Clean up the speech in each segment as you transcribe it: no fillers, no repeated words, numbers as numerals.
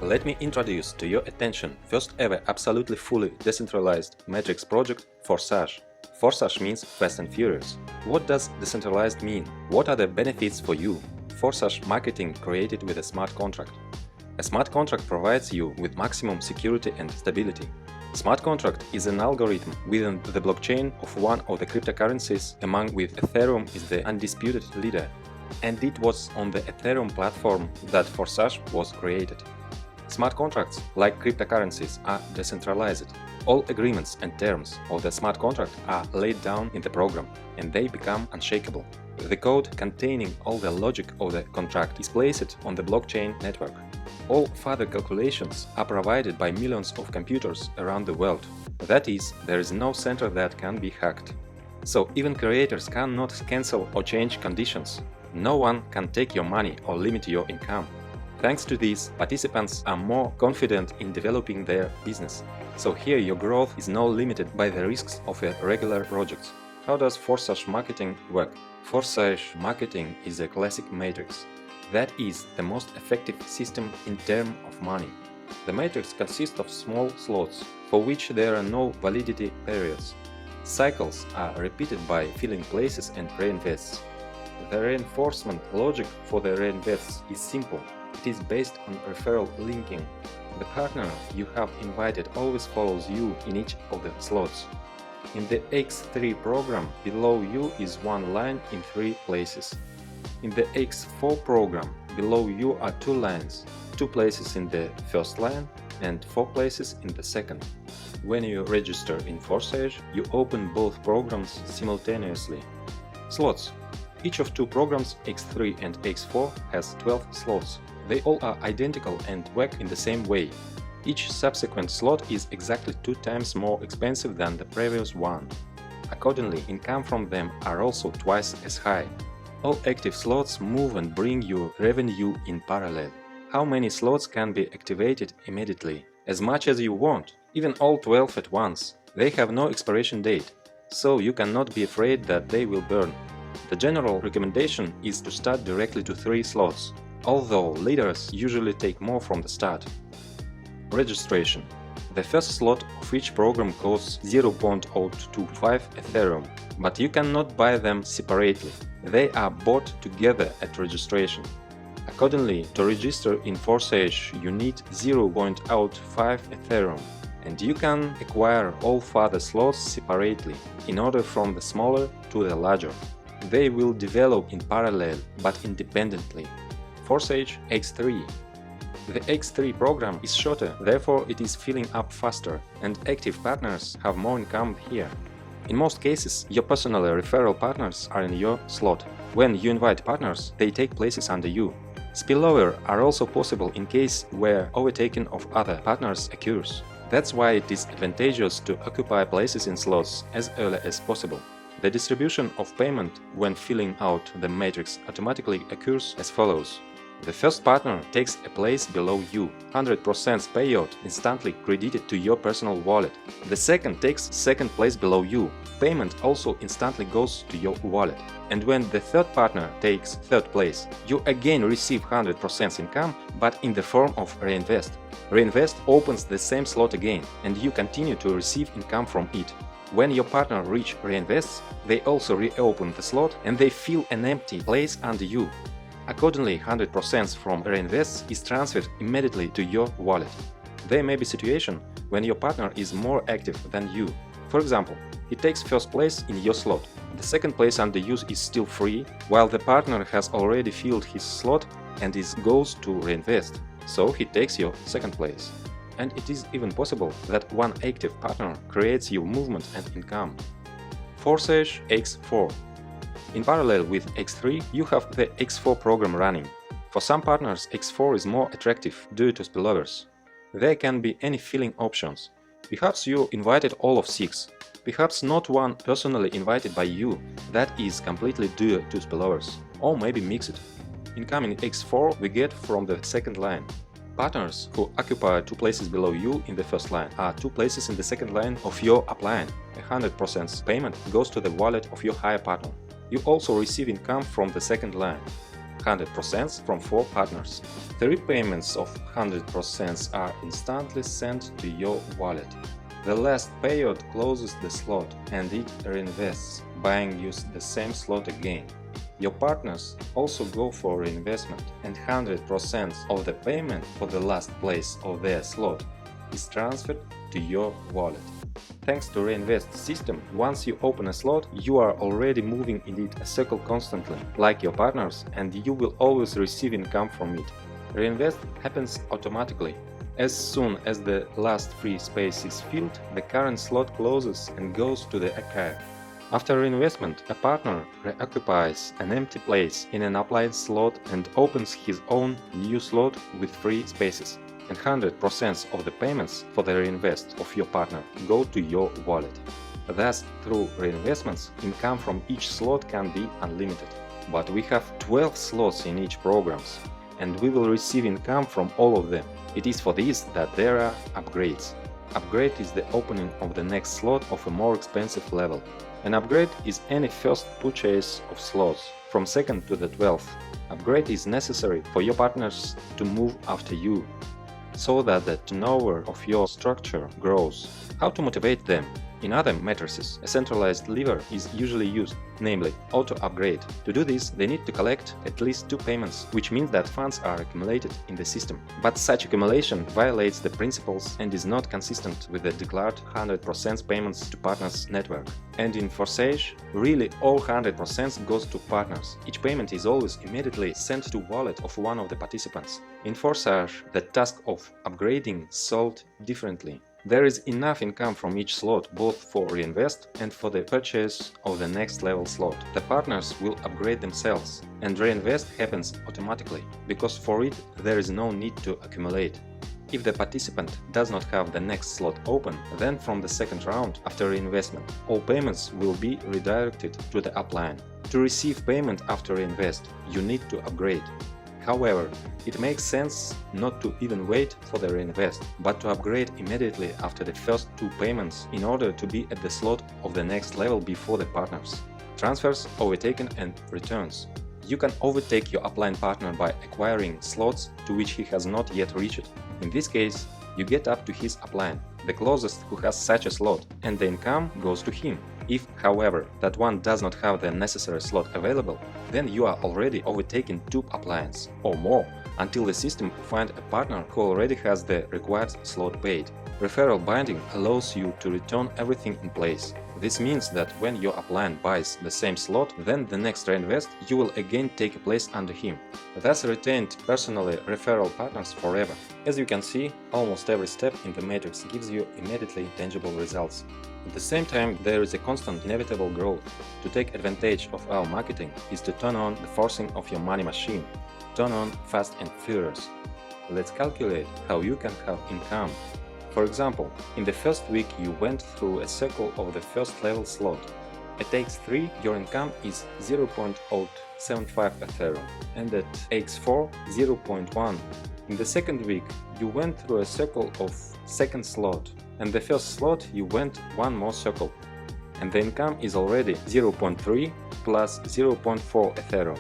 Let me introduce to your attention first ever absolutely fully decentralized matrix project FORSAGE. FORSAGE means Fast and Furious. What does decentralized mean? What are the benefits for you? FORSAGE marketing created with a smart contract. A smart contract provides you with maximum security and stability. Smart contract is an algorithm within the blockchain of one of the cryptocurrencies, among which Ethereum is the undisputed leader. And it was on the Ethereum platform that FORSAGE was created. Smart contracts, like cryptocurrencies, are decentralized. All agreements and terms of the smart contract are laid down in the program, and they become unshakable. The code containing all the logic of the contract is placed on the blockchain network. All further calculations are provided by millions of computers around the world. That is, there is no center that can be hacked. So even creators cannot cancel or change conditions. No one can take your money or limit your income. Thanks to this, participants are more confident in developing their business. So here your growth is not limited by the risks of a regular project. How does FORSAGE marketing work? FORSAGE marketing is a classic matrix. That is the most effective system in terms of money. The matrix consists of small slots, for which there are no validity periods. Cycles are repeated by filling places and reinvests. The reinforcement logic for the reinvests is simple. It is based on referral linking. The partner you have invited always follows you in each of the slots. In the X3 program, below you is one line in 3 places. In the X4 program, below you are 2 lines, 2 places in the first line and 4 places in the second. When you register in FORSAGE, you open both programs simultaneously. Slots. Each of 2 programs, X3 and X4, has 12 slots. They all are identical and work in the same way. Each subsequent slot is exactly 2 times more expensive than the previous one. Accordingly, income from them are also twice as high. All active slots move and bring you revenue in parallel. How many slots can be activated immediately? As much as you want, even all 12 at once. They have no expiration date, so you cannot be afraid that they will burn. The general recommendation is to start directly to 3 slots, although leaders usually take more from the start. Registration. The first slot of each program costs 0.025 Ethereum, but you cannot buy them separately. They are bought together at registration. Accordingly, to register in FORSAGE, you need 0.05 Ethereum, and you can acquire all further slots separately, in order from the smaller to the larger. They will develop in parallel, but independently. FORSAGE X3. The X3 program is shorter, therefore it is filling up faster, and active partners have more income here. In most cases, your personal referral partners are in your slot. When you invite partners, they take places under you. Spillover are also possible in case where overtaking of other partners occurs. That's why it is advantageous to occupy places in slots as early as possible. The distribution of payment when filling out the matrix automatically occurs as follows. The first partner takes a place below you, 100% payout instantly credited to your personal wallet. The second takes second place below you, payment also instantly goes to your wallet. And when the third partner takes third place, you again receive 100% income, but in the form of Reinvest. Reinvest opens the same slot again, and you continue to receive income from it. When your partner reach Reinvests, they also reopen the slot and they fill an empty place under you. Accordingly, 100% from Reinvests is transferred immediately to your wallet. There may be situation when your partner is more active than you. For example, he takes first place in your slot. The second place under use is still free, while the partner has already filled his slot and goes to Reinvest, so he takes your second place. And it is even possible that one active partner creates your movement and income. FORSAGE X4. In parallel with X3, you have the X4 program running. For some partners, X4 is more attractive due to spillovers. There can be any filling options. Perhaps you invited all of 6. Perhaps not one personally invited by you, that is completely due to spillovers. Or maybe mixed. Income in X4 we get from the second line. Partners who occupy 2 places below you in the first line are 2 places in the second line of your upline. 100% payment goes to the wallet of your higher partner. You also receive income from the second line, 100% from 4 partners. 3 payments of 100% are instantly sent to your wallet. The last payout closes the slot and it reinvests, buying you the same slot again. Your partners also go for reinvestment, and 100% of the payment for the last place of their slot is transferred to your wallet. Thanks to Reinvest system, once you open a slot, you are already moving in it a circle constantly, like your partners, and you will always receive income from it. Reinvest happens automatically. As soon as the last free space is filled, the current slot closes and goes to the archive. After reinvestment, a partner reoccupies an empty place in an upline slot and opens his own new slot with free spaces. And 100% of the payments for the reinvest of your partner go to your wallet. Thus, through reinvestments, income from each slot can be unlimited. But we have 12 slots in each programs, and we will receive income from all of them. It is for this that there are upgrades. Upgrade is the opening of the next slot of a more expensive level. An upgrade is any first purchase of slots, from 2nd to the 12th. Upgrade is necessary for your partners to move after you, so that the turnover of your structure grows. How to motivate them? In other matrices, a centralized lever is usually used, namely auto-upgrade. To do this, they need to collect at least 2 payments, which means that funds are accumulated in the system. But such accumulation violates the principles and is not consistent with the declared 100% payments to partners network. And in FORSAGE, really all 100% goes to partners. Each payment is always immediately sent to wallet of one of the participants. In FORSAGE, the task of upgrading is solved differently. There is enough income from each slot both for reinvest and for the purchase of the next level slot. The partners will upgrade themselves, and reinvest happens automatically, because for it there is no need to accumulate. If the participant does not have the next slot open, then from the second round after reinvestment, all payments will be redirected to the upline. To receive payment after reinvest, you need to upgrade. However, it makes sense not to even wait for the reinvest, but to upgrade immediately after the first 2 payments in order to be at the slot of the next level before the partners. Transfers, overtaken and returns. You can overtake your upline partner by acquiring slots to which he has not yet reached. In this case, you get up to his upline, the closest who has such a slot, and the income goes to him. If, however, that one does not have the necessary slot available, then you are already overtaking 2 uplines or more until the system finds a partner who already has the required slot paid. Referral binding allows you to return everything in place. This means that when your upline buys the same slot, then the next reinvest you will again take a place under him. Thus retained personally referral partners forever. As you can see, almost every step in the matrix gives you immediately tangible results. At the same time, there is a constant inevitable growth. To take advantage of our marketing is to turn on the forcing of your money machine. Turn on fast and furious. Let's calculate how you can have income. For example, in the first week you went through a circle of the first level slot. At x3 your income is 0.075 Ethereum and at x4 0.1. In the second week you went through a circle of second slot, and the first slot you went one more circle, and the income is already 0.3 plus 0.4 Ethereum.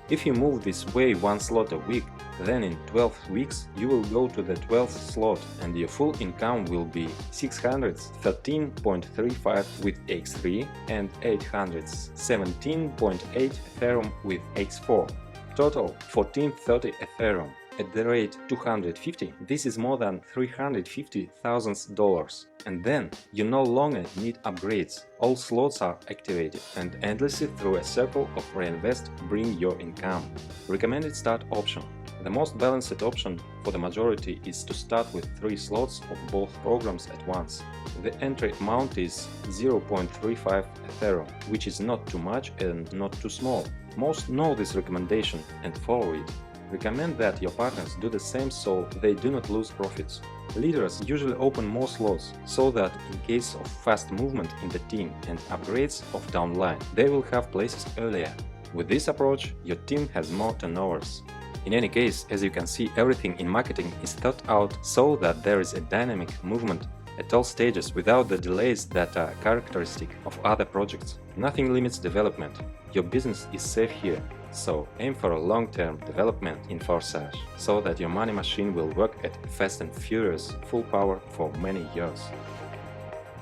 If you move this way 1 slot a week, then in 12 weeks you will go to the 12th slot and your full income will be 613.35 with x3 and 817.8 Ethereum with x4. Total 1430 Ethereum. At the rate 250, this is more than $350,000. And then you no longer need upgrades. All slots are activated and endlessly through a circle of reinvest bring your income. Recommended start option. The most balanced option for the majority is to start with 3 slots of both programs at once. The entry amount is 0.35 Ethereum, which is not too much and not too small. Most know this recommendation and follow it. Recommend that your partners do the same so they do not lose profits. Leaders usually open more slots so that in case of fast movement in the team and upgrades of downline, they will have places earlier. With this approach, your team has more turnovers. In any case, as you can see, everything in marketing is thought out so that there is a dynamic movement at all stages without the delays that are characteristic of other projects. Nothing limits development. Your business is safe here, so aim for a long-term development in Forsage, so that your money machine will work at fast and furious full power for many years.